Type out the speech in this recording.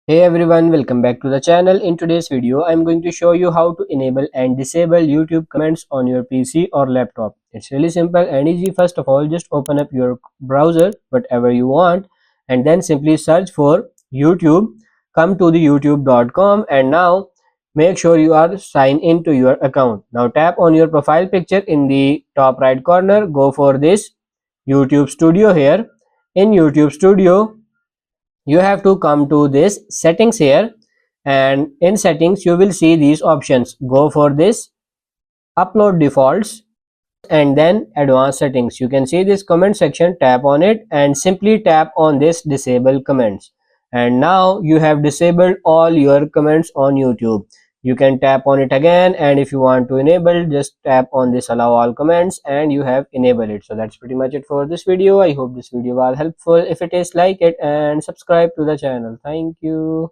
Hey everyone, welcome back to the channel. In today's video, I'm going to show you how to enable and disable YouTube comments on your PC or laptop. It's really simple and easy. First of all, just open up your browser, whatever you want, and then simply search for YouTube. Come to the youtube.com and now make sure you are signed into your account. Now tap on your profile picture in the top right corner. Go for this YouTube Studio here. In YouTube Studio, you have to come to this settings here, and in settings you will see these options. Go for this upload defaults and then advanced settings. You can see this comment section, tap on it and simply tap on this disable comments, and now you have disabled all your comments on YouTube. You can tap on it again, and if you want to enable, just tap on this allow all comments and you have enabled it. So that's pretty much it for this video. I hope this video was helpful. If it is, like it and subscribe to the channel. Thank you.